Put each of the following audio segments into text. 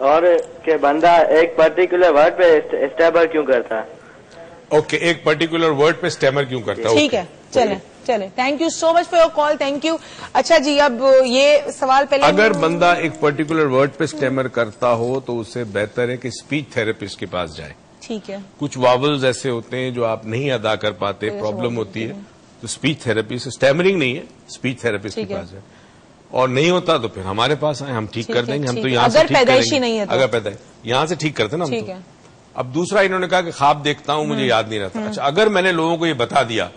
اور کہ بندہ ایک پرٹیکولر ورڈ پہ اسٹیمر کیوں کرتا ہے. اوکے, ایک پرٹیکولر ورڈ پہ اسٹیمر کیوں کرتا ہے. ٹھیک ہے, چلیں. Thank you so much for your call. Thank you. اچھا جی, اب یہ سوال پہلے, اگر بندہ ایک پرٹیکولر ورڈ پہ اسٹیمر کرتا ہو تو اس سے بہتر ہے کہ اسپیچ تھراپسٹ کے پاس جائے. ٹھیک ہے. کچھ واولز ایسے ہوتے ہیں جو آپ نہیں ادا کر پاتے, پرابلم ہوتی ہے, تو اسپیچ تھراپسٹ, اسٹیمرنگ نہیں ہے, اسپیچ تھراپسٹ کے پاس جائے. اور نہیں ہوتا تو پھر ہمارے پاس آئے, ہم ٹھیک کر دیں گے. ہم تو یہاں سے ٹھیک کریں گے, اگر پیدائش یہاں سے ٹھیک کرتے نا ہم تو. اب دوسرا انہوں نے کہا کہ خواب دیکھتا ہوں مجھے یاد نہیں رہتا. اچھا, اگر میں نے لوگوں کو یہ بتا دیا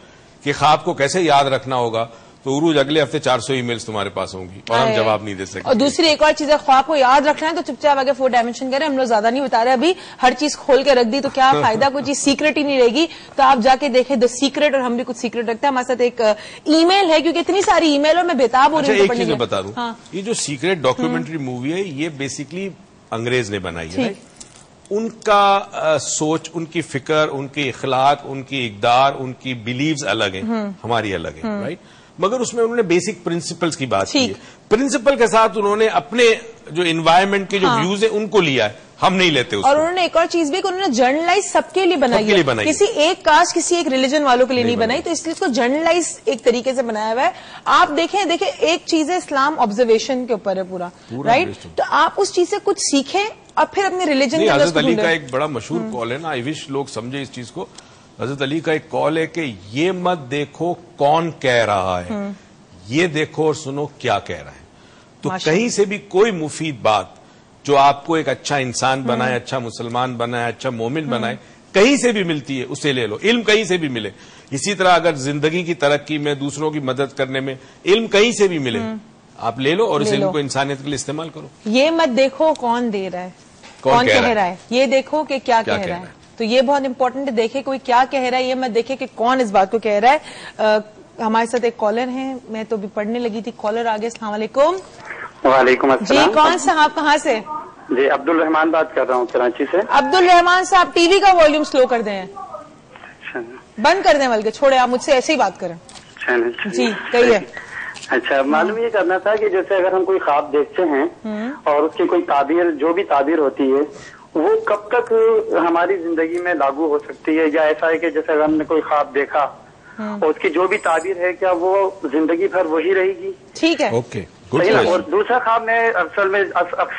کہ خواب کو کیسے یاد رکھنا ہوگا تو عروج اگلے ہفتے 400 ای میلز تمہارے پاس ہوں گی اور ہم جواب نہیں دے سکتے. اور دوسری ایک اور چیز ہے, خواب کو یاد رکھنا ہے تو چپ چاپ آگے 4 ڈائمینشن کریں. ہم لوگ زیادہ نہیں بتا رہے ابھی, ہر چیز کھول کے رکھ دی تو کیا فائدہ, کوئی چیز سیکرٹ ہی نہیں رہے گی. تو آپ جا کے دیکھیں دا سیکرٹ, اور ہم بھی کچھ سیکرٹ رکھتے ہیں. ہمارے ساتھ ایک ای میل ہے, کیونکہ اتنی ساری ای میل اور میں بےتاب ہو رہی ہوں. ایک چیز میں بتا دوں, یہ جو سیکرٹ ڈاکیومنٹری مووی ہے یہ بیسکلی انگریز نے بنائی ہے. ان کا سوچ, ان کی فکر, ان کے اخلاق, ان کی اقدار, ان کی بلیوز الگ ہیں, ہماری الگ ہیں, رائٹ. مگر اس میں انہوں نے بیسک پرنسپلز کی بات کی ہے. پرنسپل کے ساتھ انہوں نے اپنے جو انوائرمنٹ کے جو ویوز ہیں ان کو لیا ہے, ہم نہیں لیتے اس. اور انہوں نے ایک اور چیز بھی کہ انہوں نے جرنلائز سب کے لیے بنائی ہے, کسی ایک کاسٹ, کسی ایک ریلیجن والوں کے لیے نہیں بنائی. تو اس لیے اس کو جرنلائز ایک طریقے سے بنایا ہوا ہے. آپ دیکھیں ایک چیز ہے, اسلام آبزرویشن کے اوپر ہے پورا, رائٹ. تو آپ اس چیز سے کچھ سیکھیں اور پھر اپنے ریلیجن. حضرت علی کا ایک بڑا مشہور کال ہے نا, آئی وش لوگ سمجھے اس چیز کو. حضرت علی کا ایک کال ہے کہ یہ مت دیکھو کون کہہ رہا ہے, یہ دیکھو اور سنو کیا کہہ رہا ہے. تو کہیں سے بھی کوئی مفید بات جو آپ کو ایک اچھا انسان بنائے, اچھا مسلمان بنائے, اچھا مومن بنائے, کہیں سے بھی ملتی ہے, اسے لے لو. علم کہیں سے بھی ملے. اسی طرح اگر زندگی کی ترقی میں, دوسروں کی مدد کرنے میں علم کہیں سے بھی ملے, آپ لے لو اور اس علم کو انسانیت کے لیے استعمال کرو. یہ مت دیکھو کون دے رہا ہے, کون کہہ رہا ہے, یہ دیکھو کہ کیا کہہ رہا ہے. تو یہ بہت امپورٹنٹ ہے, دیکھے کوئی کیا کہہ رہا ہے, یہ مت دیکھے کہ کون اس بات کو کہہ رہا ہے. ہمارے ساتھ ایک کالر ہیں, میں تو بھی پڑھنے لگی تھی. کالر آگے. السلام علیکم. وعلیکم السلام. جی کون صاحب, کہاں سے؟ جی عبد الرحمان بات کر رہا ہوں کراچی سے. عبد الرحمان صاحب, ٹی وی کا والیوم سلو کر دیں, بند کر دیں, بلکہ چھوڑے, آپ مجھ سے ایسے ہی بات کریں. جی کہیے. اچھا, معلوم یہ کرنا تھا کہ جیسے اگر ہم کوئی خواب دیکھتے ہیں اور اس کی کوئی تعبیر, جو بھی تعبیر ہوتی ہے, وہ کب تک ہماری زندگی میں لاگو ہو سکتی ہے, یا ایسا ہے کہ جیسے اگر ہم نے کوئی خواب دیکھا اور اس کی جو بھی تعبیر ہے کیا وہ زندگی بھر وہی رہے گی؟ ٹھیک ہے, اوکے. اور دوسرا خواب میں اصل میں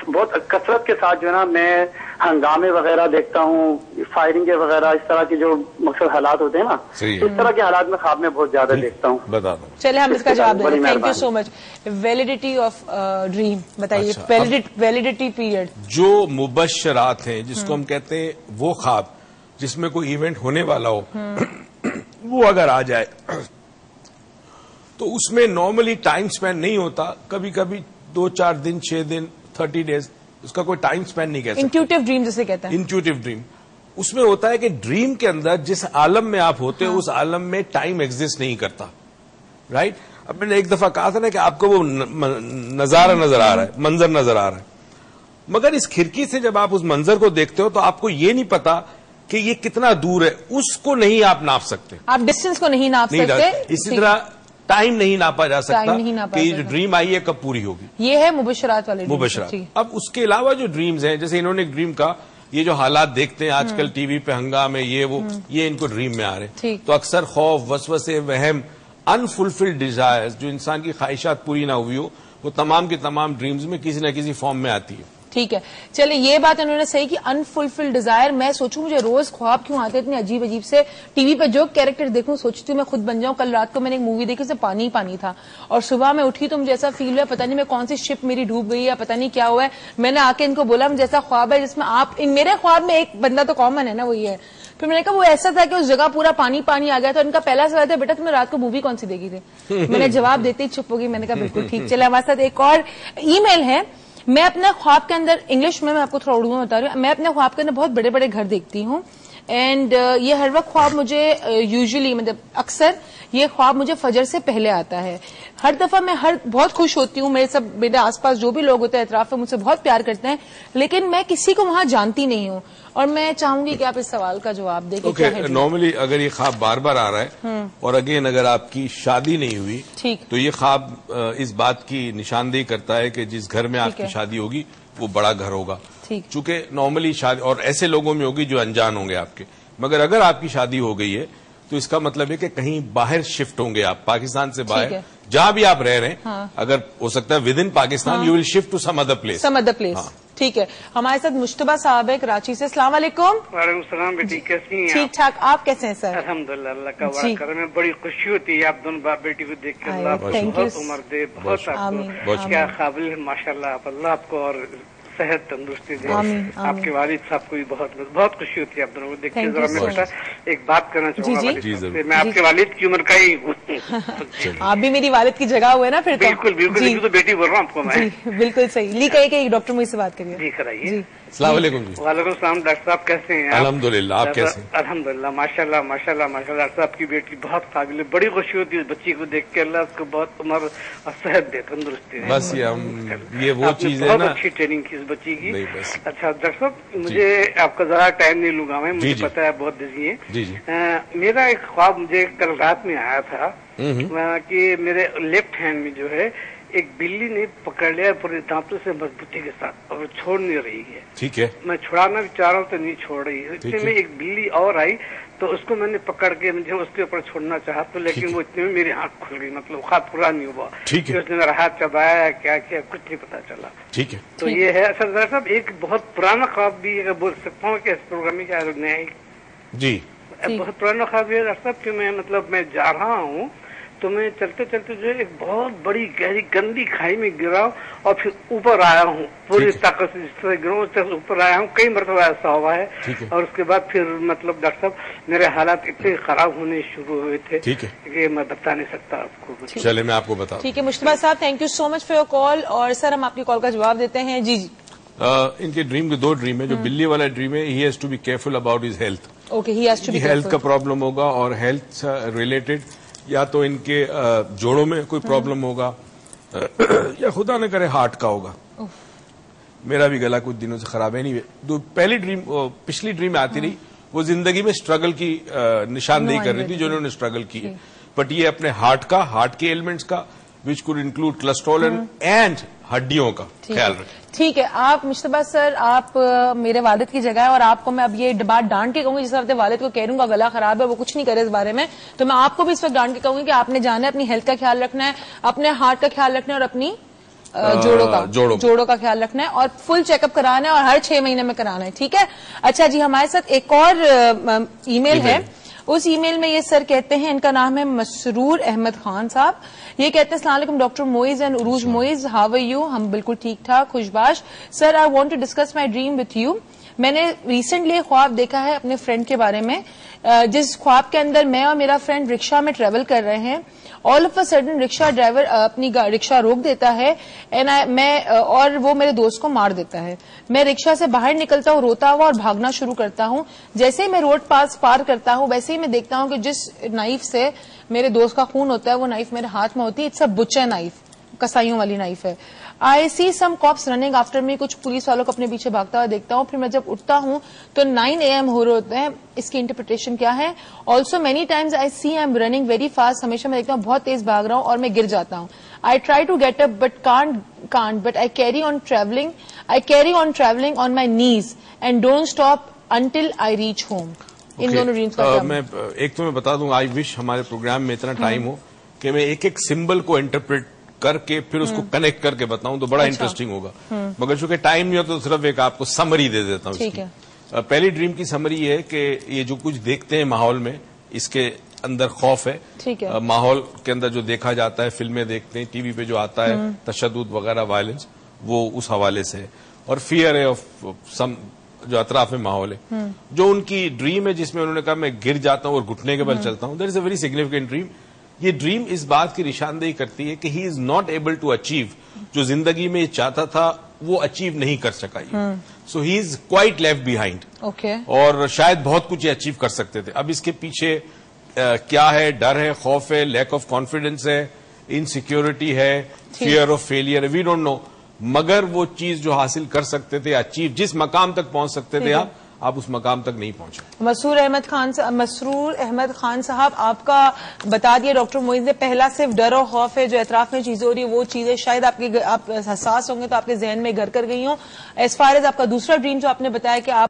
بہت کثرت کے ساتھ جو ہے نا, میں ہنگامے وغیرہ دیکھتا ہوں, فائرنگ وغیرہ, اس طرح کے جو مقصد حالات ہوتے ہیں نا, اس طرح کے حالات میں خواب میں بہت زیادہ دیکھتا ہوں. بتا دو. چلے ہم اس کا جواب دیں. Thank you so much. Validity of dream بتائیے, ویلیڈیٹی پیریڈ. جو مبشرات ہیں, جس کو ہم کہتے ہیں وہ خواب جس میں کوئی ایونٹ ہونے والا ہو, وہ اگر آ جائے تو اس میں نارملی ٹائم سپین نہیں ہوتا. کبھی کبھی 2-4 دن, 6 دن, 30 days, اس کا کوئی ٹائم سپین نہیں کہہ سکتے. انٹیوٹیو ڈریم جسے کہتے ہیں. انٹیوٹیو ڈریم اس میں ہوتا ہے کہ ڈریم کے اندر جس عالم میں آپ ہوتے ہیں اس عالم میں ٹائم ایگزسٹ نہیں کرتا, رائٹ. اب میں نے ایک دفعہ کہا تھا نا کہ آپ کو وہ نظارہ نظر آ رہا ہے, منظر نظر آ رہا ہے, مگر اس کھڑکی سے جب آپ اس منظر کو دیکھتے ہو تو آپ کو یہ نہیں پتا کہ یہ کتنا دور ہے, اس کو نہیں آپ ناپ سکتے, آپ ڈسٹینس کو نہیں ناپ سکتے. اسی طرح ٹائم نہیں ناپا جا سکتا کہ یہ جو ڈریم آئی ہے کب پوری ہوگی. یہ ہے مبشرات والے مبشرات. اب اس کے علاوہ جو ڈریمز ہیں, جیسے انہوں نے ایک ڈریم کا, یہ جو حالات دیکھتے ہیں آج کل ٹی وی پہ ہنگامے, یہ ان کو ڈریم میں آ رہے ہیں. تو اکثر خوف, وسوسے, وہم, انفلفلڈ ڈیزائرز, جو انسان کی خواہشات پوری نہ ہوئی ہو, وہ تمام کی تمام ڈریمز میں کسی نہ کسی فارم میں آتی ہے. ٹھیک ہے, چلے یہ بات انہوں نے صحیح کی, انفلفلڈ ڈیزائر. میں سوچوں مجھے روز خواب کیوں آتے اتنے عجیب عجیب سے, ٹی وی پہ جو کیریکٹر دیکھوں سوچتی ہوں میں خود بن جاؤں. کل رات کو میں نے ایک مووی دیکھی, اسے پانی ہی پانی تھا, اور صبح میں اٹھی تو مجھے ایسا فیل ہوا پتہ نہیں میں کون سی شپ میری ڈوب گئی ہے, پتہ نہیں کیا ہوا ہے. میں نے آ کے ان کو بولا مجھے ایسا خواب ہے جس میں آپ, میرے خواب میں ایک بندہ تو کامن ہے نا, وہی ہے. پھر میں نے کہا وہ ایسا تھا کہ اس جگہ پورا پانی پانی آ گیا تھا. ان کا پہلا سوال تھا, بیٹا تم نے رات کو مووی کون سی دیکھی تھی؟ میں نے جواب دیتے ہی چپ ہو گئی. میں نے کہا بالکل ٹھیک. چلے ہمارے ساتھ ایک اور ای میل ہے. میں اپنے خواب کے اندر, انگلش میں آپ کو تھوڑا اردو میں بتا رہی ہوں, میں اپنے خواب کے اندر بہت بڑے بڑے گھر دیکھتی ہوں, اینڈ یہ ہر وقت خواب مجھے یوزلی, مطلب اکثر یہ خواب مجھے فجر سے پہلے آتا ہے. ہر دفعہ میں بہت خوش ہوتی ہوں, میرے آس پاس جو بھی لوگ ہوتے ہیں اطراف میں مجھ سے بہت پیار کرتے ہیں, لیکن میں کسی کو وہاں جانتی نہیں ہوں. اور میں چاہوں گی کہ آپ اس سوال کا جواب دیں. نارملی اگر یہ خواب بار بار آ رہا ہے اور اگین اگر آپ کی شادی نہیں ہوئی تو یہ خواب اس بات کی نشاندہی کرتا ہے کہ جس گھر میں آپ کی شادی ہوگی وہ بڑا گھر ہوگا. چونکہ نارملی شادی اور ایسے لوگوں میں ہوگی جو انجان ہوں گے آپ کے، مگر اگر آپ کی شادی ہو گئی ہے تو اس کا مطلب ہے کہ کہیں باہر شفٹ ہوں گے آپ، پاکستان سے باہر جہاں بھی آپ رہ رہے ہیں، اگر ہو سکتا ہے with in Pakistan you will shift to some other place. ٹھیک ہے. ہمارے ساتھ مشتبہ صاحب ہے کراچی سے. السلام علیکم. وعلیکم السلام بیٹی، کیسی ہیں؟ ٹھیک ٹھاک، آپ کیسے ہیں سر؟ الحمدللہ، اللہ کا بڑا کرم ہے. بڑی خوشی ہوتی ہے آپ دونوں باپ بیٹی کو دیکھ کے. اللہ بہت عمر دے، بہت آپ کو کیا قابل ہے ماشاء اللہ. اللہ آپ کو اور صحت تندرستی دے. آپ کے والد صاحب کو بھی بہت خوشی ہوتی ہے آپ دونوں کو دیکھ کے. ذرا میں ایک بات کرنا چاہوں گا، میں آپ کے والد کی عمر کا ہی آپ بھی میری والد کی جگہ ہوئے نا پھر. بالکل بالکل، تو بیٹی بول رہا ہوں آپ کو میں. بالکل صحیح. لی کہے کہ ڈاکٹر مجھ سے بات کریے. جی کرائیے. السلام علیکم. وعلیکم السلام. ڈاکٹر صاحب کیسے ہیں؟ الحمدللہ، آپ کیسے ہیں؟ الحمدللہ ماشاء اللہ ماشاء اللہ ماشاء اللہ. ڈاکٹر صاحب کی بیٹی بہت قابل ہے. بڑی خوشی ہوتی ہے اس بچی کو دیکھ کے. اللہ اس کو بہت عمر اور صحت دے، تندرستی دے. بس یہ وہ چیز ہے نا، بہت اچھی ٹریننگ کی اس بچی کی. اچھا ڈاکٹر صاحب، مجھے آپ کا ذرا ٹائم نہیں لوں گا میں، مجھے پتا ہے بہت بزی ہے. میرا ایک خواب مجھے کل رات میں آیا تھا کہ میرے لیفٹ ہینڈ میں جو ہے ایک بلی نے پکڑ لیا پورے دانتوں سے مضبوطی کے ساتھ اور چھوڑ نہیں رہی ہے. ٹھیک ہے. میں چھڑانا بھی چاہ رہا ہوں تو نہیں چھوڑ رہی ہے. اتنے میں ایک بلی اور آئی تو اس کو میں نے پکڑ کے مجھے اس کے اوپر چھوڑنا چاہا تو، لیکن وہ اتنے میں میری آنکھ کھل گئی. مطلب خواب پورا نہیں ہوا. اس نے میرا ہاتھ چبایا، کیا کیا کچھ نہیں پتا چلا. ٹھیک ہے. تو یہ ہے. اچھا ڈاکٹر صاحب، ایک بہت پرانا خواب بھی اگر بول سکتا ہوں کہ اس پروگرام میں کیا نیا جی بہت پرانا خواب ہے ڈاکٹر صاحب کہ میں جا رہا ہوں تو میں چلتے چلتے جو ہے ایک بہت بڑی گہری گندی کھائی میں گرا اور پھر اوپر آیا ہوں پوری طاقت سے. جس طرح گروں اس طرح اوپر آیا ہوں. کئی مرتبہ ایسا ہوا ہے. اور اس کے بعد پھر مطلب ڈاکٹر صاحب میرے حالات اتنے خراب ہونے شروع ہوئے تھے کہ میں بتا نہیں سکتا آپ کو. چلے میں آپ کو بتا. ٹھیک ہے مشتبہ صاحب، thank you so much for your call. اور سر ہم آپ کی کال کا جواب دیتے ہیں. جی جی. ان کے ڈریم کے 2 ڈریم ہے. جو بلی والا ڈریم ہے، he has to be careful about his health. Health کا پرابلم ہوگا اور ہیلتھ ریلیٹڈ یا تو ان کے جوڑوں میں کوئی پرابلم ہوگا یا خدا نہ کرے ہارٹ کا ہوگا. میرا بھی گلا کچھ دنوں سے خراب ہے. نہیں، پہلی ڈریم پچھلی ڈریم آتی رہی، وہ زندگی میں اسٹرگل کی نشاندہی کر رہی تھی جو انہوں نے اسٹرگل کی ہے. بٹ یہ اپنے ہارٹ کے ایلیمنٹس کا which could include cholesterol and ہڈیوں کا خیال رکھیں. ٹھیک ہے. آپ مشتبہ سر، آپ میرے والد کی جگہ ہے اور آپ کو میں اب یہ بات ڈانٹ کے کہوں گی، جس وقت والد کو کہہ دوں گا گلا خراب ہے وہ کچھ نہیں کرے اس بارے میں، تو میں آپ کو بھی اس وقت ڈانٹ کے کہوں گی کہ آپ نے جانا ہے اپنی ہیلتھ کا خیال رکھنا ہے، اپنے ہارٹ کا خیال رکھنا ہے اور اپنی جوڑوں کا خیال رکھنا ہے اور فل چیک اپ کرانا ہے اور ہر 6 مہینے میں کرانا ہے. ٹھیک ہے. اچھا جی، ہمارے ساتھ ایک اور ای میل ہے. اس ای میل میں یہ سر کہتے ہیں، ان کا نام ہے مسرور احمد خان صاحب. یہ کہتے ہیں السلام علیکم ڈاکٹر موئز اینڈ عروج موئز، ہاؤ آر یو؟ ہم بالکل ٹھیک ٹھاک خوشباش. Sir I want to discuss my dream with you. میں نے ریسنٹلی خواب دیکھا ہے اپنے فرینڈ کے بارے میں، جس خواب کے اندر میں اور میرا فرینڈ رکشا میں ٹریول کر رہے ہیں. All of a sudden rickshaw driver اپنی رکشا روک دیتا ہے اور وہ میرے دوست کو مار دیتا ہے. میں رکشا سے باہر نکلتا ہوں روتا ہوا اور بھاگنا شروع کرتا ہوں. جیسے ہی میں روڈ پار کرتا ہوں ویسے ہی میں دیکھتا ہوں کہ جس نائف سے میرے دوست کا خون ہوتا ہے وہ نائف میرے ہاتھ میں ہوتی ہے. اٹس اے بچر نائف، کسائیوں والی نائف ہے. آئی سی سم کاپس رننگ آفٹر می. کچھ پولیس والوں کو اپنے پیچھے بھاگتا ہوا دیکھتا ہوں. پھر میں جب اٹھتا ہوں تو 9 AM ہو رہے ہوتے ہیں. اس کی انٹرپریٹیشن کیا ہے؟ Also many times I see I am running very fast. ہمیشہ میں دیکھتا ہوں بہت تیز بھاگ رہا ہوں اور میں گر جاتا ہوں. I try to get up but can't but I carry on travelling on my knees and don't stop until I reach home. ان دونوں ڈریمز کا میں ایک تو میں بتا دوں، آئی وش ہمارے پروگرام میں اتنا ٹائم ہو کہ میں ایک ایک سمبل کو انٹرپریٹ کر کے پھر اس کو کنیکٹ کر کے بتاؤں تو بڑا انٹرسٹنگ ہوگا. مگر چونکہ ٹائم نہیں ہوتا تو صرف ایک آپ کو سمری دے دیتا ہوں. ٹھیک ہے. پہلی ڈریم کی سمری یہ ہے کہ یہ جو کچھ دیکھتے ہیں ماحول میں، اس کے اندر خوف ہے. ماحول کے اندر جو دیکھا جاتا ہے، فلمیں دیکھتے ہیں، ٹی وی پہ جو آتا ہے تشدد وغیرہ، وائلنس، وہ اس حوالے سے ہے. اور فیئر ہے آف سم جو اطراف میں ماحول ہے. جو ان کی ڈریم ہے جس میں انہوں نے کہا میں گر جاتا ہوں اور گھٹنے کے بل چلتا ہوں، that is a very significant dream. یہ ڈریم اس بات کی نشاندہی کرتی ہے کہ he is not able to achieve, جو زندگی میں یہ چاہتا تھا وہ اچیو نہیں کر سکا. سو ہی از کوائٹ لیفٹ بیہائنڈ. اور شاید بہت کچھ اچیو کر سکتے تھے. اب اس کے پیچھے کیا ہے؟ ڈر ہے، خوف ہے، لیک آف کانفیڈینس ہے، انسیکیورٹی ہے، فیئر آف فیلئر ہے، وی ڈونٹ نو. مگر وہ چیز جو حاصل کر سکتے تھے، اچیو جس مقام تک پہنچ سکتے تھے آپ اس مقام تک نہیں پہنچے. مسرور احمد خان صاحب، آپ کا بتا دیا ڈاکٹر معین نے، پہلا صرف ڈر اور خوف ہے، جو اطراف میں چیزیں ہو رہی ہیں وہ چیزیں شاید آپ حساس ہوں گے تو آپ کے ذہن میں گھر کر گئی ہوں. ایز فار ایز آپ کا دوسرا ڈریم جو آپ نے بتایا کہ آپ